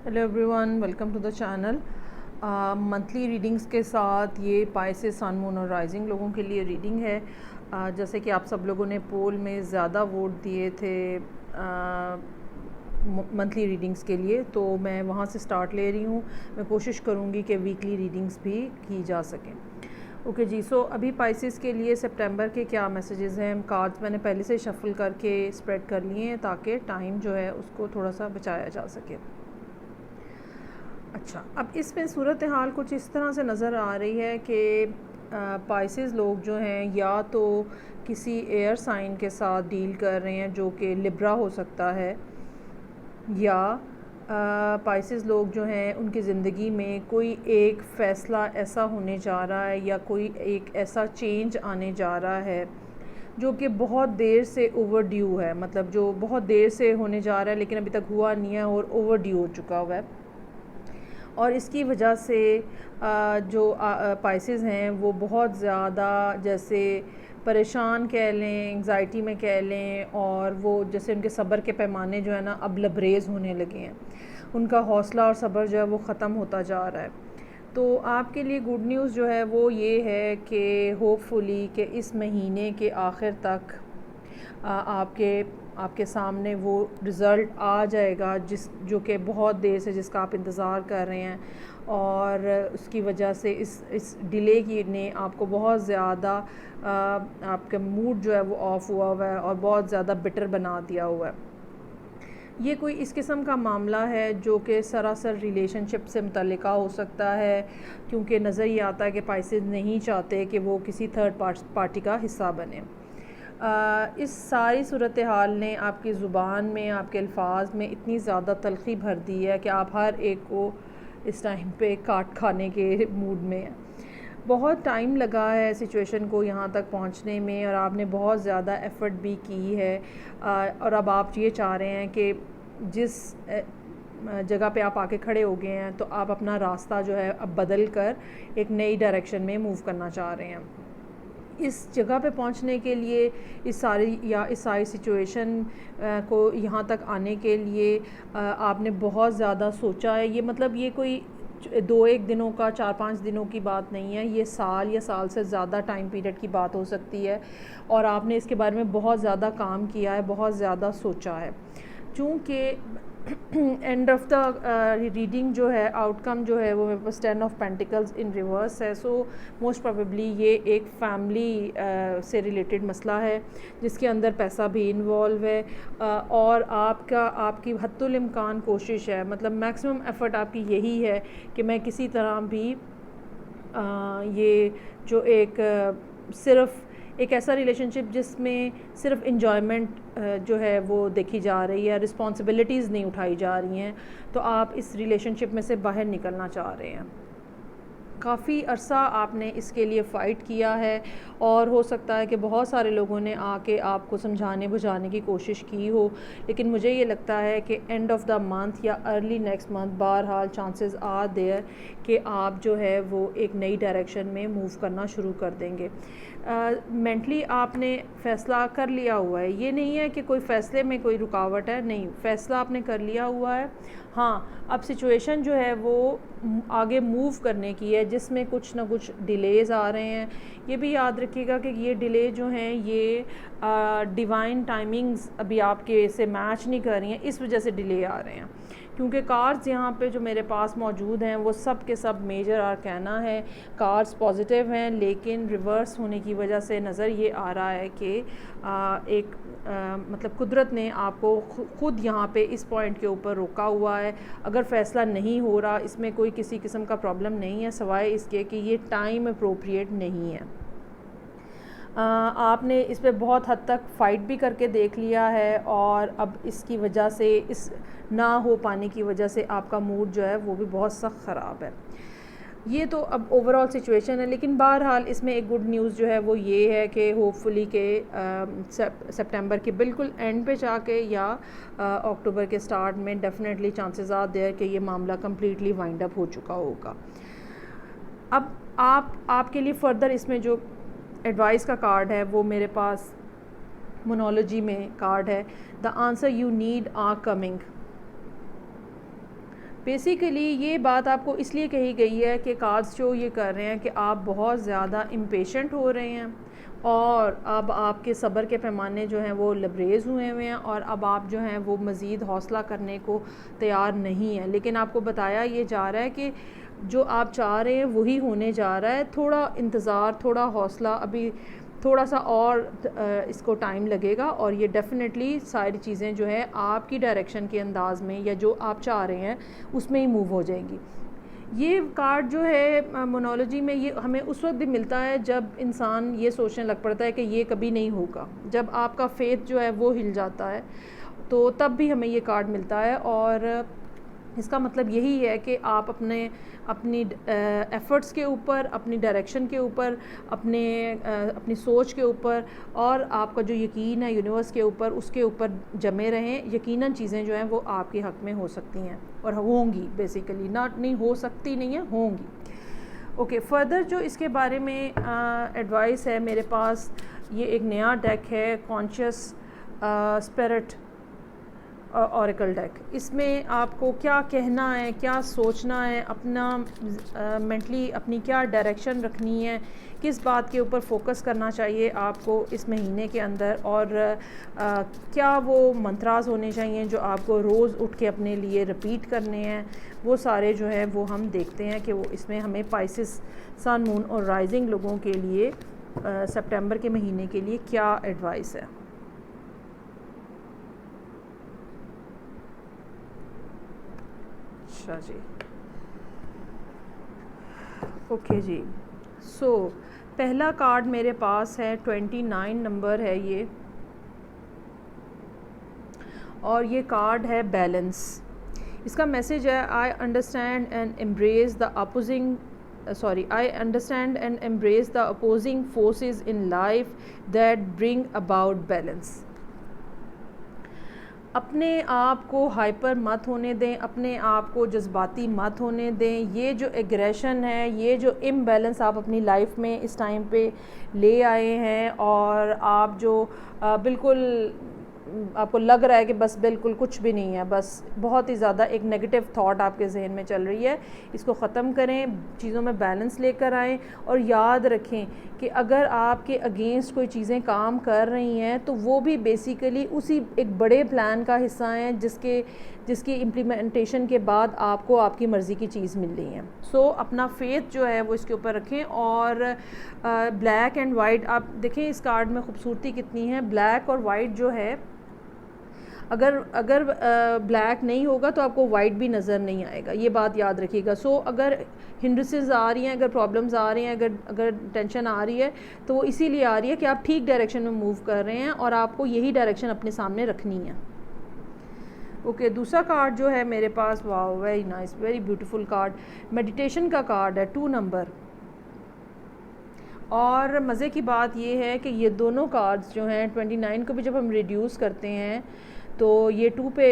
Hello everyone, welcome to the channel. Monthly readings के साथ ये पाइसेस, सन, मून और राइजिंग लोगों के लिए रीडिंग है। जैसे कि आप सब लोगों ने पोल में ज़्यादा वोट दिए थे मंथली रीडिंग्स के लिए, तो मैं वहाँ से स्टार्ट ले रही हूँ। मैं कोशिश करूँगी कि वीकली रीडिंग्स भी की जा सकें। ओके जी, सो अभी पाइसेस के लिए सितंबर के क्या मैसेजेस हैं। कार्ड्स मैंने पहले से शफल करके स्प्रेड कर लिए हैं ताकि टाइम जो है उसको थोड़ा सा बचाया जा सके। अच्छा, अब इसमें सूरत हाल कुछ इस तरह से नज़र आ रही है कि पाइसेस लोग जो हैं या तो किसी एयर साइन के साथ डील कर रहे हैं जो कि लिब्रा हो सकता है, या पाइसेस लोग जो हैं उनकी ज़िंदगी में कोई एक फ़ैसला ऐसा होने जा रहा है या कोई एक ऐसा चेंज आने जा रहा है जो कि बहुत देर से ओवर ड्यू है। मतलब जो बहुत देर से होने जा रहा है लेकिन अभी तक हुआ नहीं है और ओवर ड्यू हो चुका हुआ है। और इसकी वजह से जो पाइसेस हैं वो बहुत ज़्यादा जैसे परेशान कह लें, एंग्जाइटी में कह लें, और वो जैसे उनके सब्र के पैमाने जो है ना अब लबरेज़ होने लगे हैं। उनका हौसला और सब्र जो है वो ख़त्म होता जा रहा है। तो आपके लिए गुड न्यूज़ जो है वो ये है कि होपफुली कि इस महीने के आखिर तक आपके सामने वो रिज़ल्ट आ जाएगा जो कि बहुत देर से जिसका आप इंतज़ार कर रहे हैं, और उसकी वजह से इस डिले की ने आपको बहुत ज़्यादा आपका मूड जो है वो ऑफ़ हुआ है और बहुत ज़्यादा बिटर बना दिया हुआ है। ये कोई इस किस्म का मामला है जो कि सरासर रिलेशनशिप से मुतल्लिका हो सकता है, क्योंकि नज़र ये आता है कि पाइसेस नहीं चाहते कि वो किसी थर्ड पार्टी का हिस्सा बने। इस सारी सूरत हाल ने आपकी ज़ुबान में, आपके अल्फाज में इतनी ज़्यादा तलख़ी भर दी है कि आप हर एक को इस टाइम पे काट खाने के मूड में हैं। बहुत टाइम लगा है सिचुएशन को यहाँ तक पहुँचने में, और आपने बहुत ज़्यादा एफ़र्ट भी की है, और अब आप ये चाह रहे हैं कि जिस जगह पे आप आके खड़े हो गए हैं तो आप अपना रास्ता जो है अब बदल कर एक नई डायरेक्शन में मूव करना चाह रहे हैं। इस जगह पे पहुंचने के लिए इस सारी सिचुएशन को यहाँ तक आने के लिए आपने बहुत ज़्यादा सोचा है। ये मतलब ये कोई 2-1 दिनों का, 4-5 दिनों की बात नहीं है, ये साल या साल से ज़्यादा टाइम पीरियड की बात हो सकती है, और आपने इसके बारे में बहुत ज़्यादा काम किया है, बहुत ज़्यादा सोचा है। चूँकि एंड ऑफ द रीडिंग जो है, आउटकम जो है वो मेरे पास 10 ऑफ पेंटिकल्स इन रिवर्स है। सो मोस्ट प्रोबेबली ये एक फैमिली से रिलेटेड मसला है जिसके अंदर पैसा भी इन्वॉल्व है, और आपकी हद्दुल इम्कान कोशिश है, मतलब मैक्सिमम एफ़र्ट आपकी यही है कि मैं किसी तरह भी ये जो सिर्फ़ एक ऐसा रिलेशनशिप जिसमें सिर्फ इन्जॉयमेंट जो है वो देखी जा रही है, रिस्पॉन्सिबिलिटीज़ नहीं उठाई जा रही हैं, तो आप इस रिलेशनशिप में से बाहर निकलना चाह रहे हैं। काफ़ी अरसा आपने इसके लिए फ़ाइट किया है, और हो सकता है कि बहुत सारे लोगों ने आके आपको समझाने बुझाने की कोशिश की हो, लेकिन मुझे ये लगता है कि एंड ऑफ द मंथ या अर्ली नेक्स्ट मंथ बहरहाल चांसेस आर देयर कि आप जो है वो एक नई डायरेक्शन में मूव करना शुरू कर देंगे। मेंटली आपने फ़ैसला कर लिया हुआ है, ये नहीं है कि कोई फ़ैसले में कोई रुकावट है, नहीं, फ़ैसला आपने कर लिया हुआ है। हाँ, अब सिचुएशन जो है वो आगे मूव करने की है, जिसमें कुछ ना कुछ डिलेज़ आ रहे हैं। ये भी याद रखिएगा कि ये डिले जो हैं ये डिवाइन टाइमिंग्स अभी आपके से मैच नहीं कर रही हैं, इस वजह से डिले आ रहे हैं। क्योंकि कार्ड्स यहाँ पे जो मेरे पास मौजूद हैं वो सब के सब मेजर आर्काना है, कार्ड्स पॉजिटिव हैं, लेकिन रिवर्स होने की वजह से नज़र ये आ रहा है कि मतलब कुदरत ने आपको खुद यहाँ पे इस पॉइंट के ऊपर रोका हुआ है। अगर फ़ैसला नहीं हो रहा, इसमें कोई किसी किस्म का प्रॉब्लम नहीं है, सिवाय इसके कि ये टाइम अप्रोप्रिएट नहीं है। आपने इस पे बहुत हद तक फ़ाइट भी करके देख लिया है, और अब इसकी वजह से, इस ना हो पाने की वजह से आपका मूड जो है वो भी बहुत सख्त ख़राब है। ये तो अब ओवरऑल सिचुएशन है, लेकिन बहरहाल इसमें एक गुड न्यूज़ जो है वो ये है कि होपफुली के सितंबर के बिल्कुल एंड पे जाके या अक्टूबर के स्टार्ट में डेफिनेटली चांसेस आर देयर कि ये मामला कम्प्लीटली वाइंड अप हो चुका होगा। अब आपके लिए फ़र्दर इसमें जो एडवाइस का कार्ड है वो मेरे पास मोनोलॉजी में कार्ड है, the answer you need are coming. Basically ये बात आपको इसलिए कही गई है कि कार्ड्स जो ये कर रहे हैं कि आप बहुत ज़्यादा इम्पेशेंट हो रहे हैं और अब आपके सब्र के पैमाने जो हैं वो लबरेज़ हुए हुए हैं और अब आप जो हैं वो मज़ीद हौसला करने को तैयार नहीं हैं। लेकिन आपको बताया ये जा रहा है कि जो आप चाह रहे हैं वही होने जा रहा है। थोड़ा इंतज़ार, थोड़ा हौसला, अभी थोड़ा सा और इसको टाइम लगेगा और ये डेफ़िनेटली सारी चीज़ें जो है आपकी डायरेक्शन के अंदाज़ में या जो आप चाह रहे हैं उसमें ही मूव हो जाएंगी। ये कार्ड जो है मोनोलॉजी में ये हमें उस वक्त भी मिलता है जब इंसान ये सोचने लग पड़ता है कि ये कभी नहीं होगा। जब आपका फेथ जो है वो हिल जाता है तो तब भी हमें ये कार्ड मिलता है और इसका मतलब यही है कि आप अपनी एफ़र्ट्स के ऊपर, अपनी डायरेक्शन के ऊपर, अपनी सोच के ऊपर और आपका जो यकीन है यूनिवर्स के ऊपर, उसके ऊपर जमे रहें। यकीनन चीज़ें जो हैं वो आपके हक़ में हो सकती हैं और होंगी। बेसिकली नहीं हो सकती नहीं है, होंगी। ओके, फर्दर जो इसके बारे में एडवाइस है मेरे पास, ये एक नया डेक है कॉन्शियस स्पिरिट ऑरेकल डेक। इसमें आपको क्या कहना है, क्या सोचना है, अपना मेंटली अपनी क्या डायरेक्शन रखनी है, किस बात के ऊपर फोकस करना चाहिए आपको इस महीने के अंदर और क्या वो मंत्रास होने चाहिए जो आपको रोज़ उठ के अपने लिए रिपीट करने हैं, वो सारे जो है वो हम देखते हैं कि वो इसमें हमें पाइसिस सन मून और राइजिंग लोगों के लिए सितंबर के महीने के लिए क्या एडवाइस है। अच्छा जी, ओके जी। सो पहला कार्ड मेरे पास है 29 नंबर है ये और ये कार्ड है बैलेंस। इसका मैसेज है I understand and embrace the I understand and embrace the opposing forces in life that bring about balance। अपने आप को हाइपर मत होने दें, अपने आप को जज्बाती मत होने दें। ये जो एग्रेशन है, ये जो इम्बैलेंस आप अपनी लाइफ में इस टाइम पे ले आए हैं और आप जो बिल्कुल आपको लग रहा है कि बस बिल्कुल कुछ भी नहीं है, बस बहुत ही ज़्यादा एक नेगेटिव थॉट आपके जहन में चल रही है, इसको ख़त्म करें, चीज़ों में बैलेंस लेकर आएँ और याद रखें कि अगर आपके अगेंस्ट कोई चीज़ें काम कर रही हैं तो वो भी बेसिकली उसी एक बड़े प्लान का हिस्सा हैं जिसकी इम्प्लीमेंटेशन के बाद आपको आपकी मर्ज़ी की चीज़ मिल रही है। सो अपना फेथ जो है वो इसके ऊपर रखें और ब्लैक एंड वाइट आप देखें इस कार्ड में खूबसूरती कितनी है। ब्लैक और वाइट जो है, अगर ब्लैक नहीं होगा तो आपको वाइट भी नज़र नहीं आएगा, ये बात याद रखिएगा। सो अगर हिंड्रेंसेस आ रही हैं, अगर प्रॉब्लम्स आ रही हैं, अगर टेंशन आ रही है तो वो इसीलिए आ रही है कि आप ठीक डायरेक्शन में मूव कर रहे हैं और आपको यही डायरेक्शन अपने सामने रखनी है। ओके, दूसरा कार्ड जो है मेरे पास, वाह very nice, very beautiful card, meditation का कार्ड है 2 नंबर। और मज़े की बात ये है कि ये दोनों कार्ड्स जो हैं 29 को भी जब हम रिड्यूस करते हैं तो ये 2 पे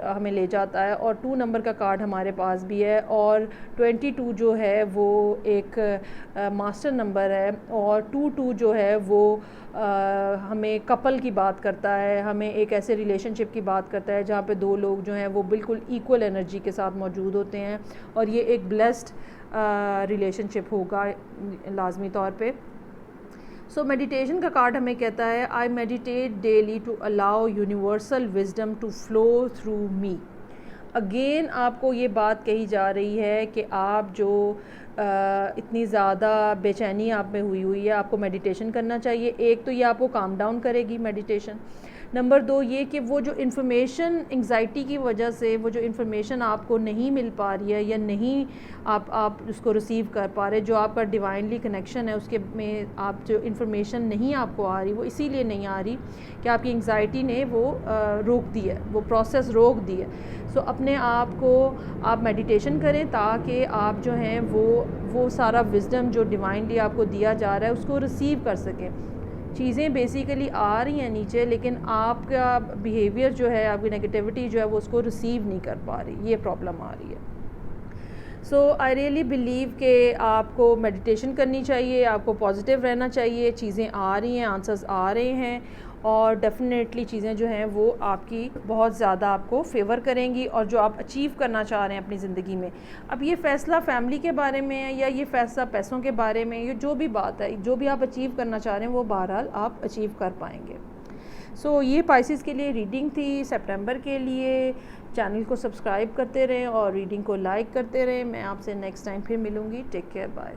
हमें ले जाता है और 2 नंबर का कार्ड हमारे पास भी है और 22 जो है वो एक मास्टर नंबर है और 22 जो है वो हमें कपल की बात करता है, हमें एक ऐसे रिलेशनशिप की बात करता है जहाँ पे 2 लोग जो हैं वो बिल्कुल इक्वल एनर्जी के साथ मौजूद होते हैं और ये एक ब्लेस्ड रिलेशनशिप होगा लाजमी तौर पे। सो मेडिटेशन का कार्ड हमें कहता है I meditate daily to allow universal wisdom to flow through me. Again आपको ये बात कही जा रही है कि आप जो इतनी ज़्यादा बेचैनी आप में हुई है, आपको मेडिटेशन करना चाहिए। एक तो ये आपको काम डाउन करेगी मेडिटेशन, नंबर 2 ये कि वो जो इन्फॉर्मेशन एंग्जाइटी की वजह से वो जो इन्फॉर्मेशन आपको नहीं मिल पा रही है या नहीं आप उसको रिसीव कर पा रहे, जो आपका डिवाइनली कनेक्शन है उसके में आप जो इन्फॉर्मेशन नहीं आपको आ रही, वो इसीलिए नहीं आ रही कि आपकी एंग्जाइटी ने वो रोक दी है, वो प्रोसेस रोक दी है। सो अपने आप को आप मेडिटेशन करें ताकि आप जो हैं वो सारा विजडम जो डिवाइनली आपको दिया जा रहा है उसको रिसीव कर सकें। चीज़ें बेसिकली आ रही हैं नीचे, लेकिन आपका बिहेवियर जो है, आपकी नेगेटिविटी जो है वो उसको रिसीव नहीं कर पा रही, ये प्रॉब्लम आ रही है। सो आई रियली बिलीव कि आपको मेडिटेशन करनी चाहिए, आपको पॉजिटिव रहना चाहिए, चीज़ें आ रही हैं, आंसर्स आ रहे हैं और डेफिनेटली चीज़ें जो हैं वो आपकी बहुत ज़्यादा आपको फेवर करेंगी, और जो आप अचीव करना चाह रहे हैं अपनी ज़िंदगी में, अब ये फ़ैसला फैमिली के बारे में है या ये फ़ैसला पैसों के बारे में, ये जो भी बात है, जो भी आप अचीव करना चाह रहे हैं वो बहरहाल आप अचीव कर पाएंगे। सो ये पाइसेस के लिए रीडिंग थी सितंबर के लिए। चैनल को सब्सक्राइब करते रहें और रीडिंग को लाइक करते रहें। मैं आपसे नेक्स्ट टाइम फिर मिलूँगी। Take care, bye.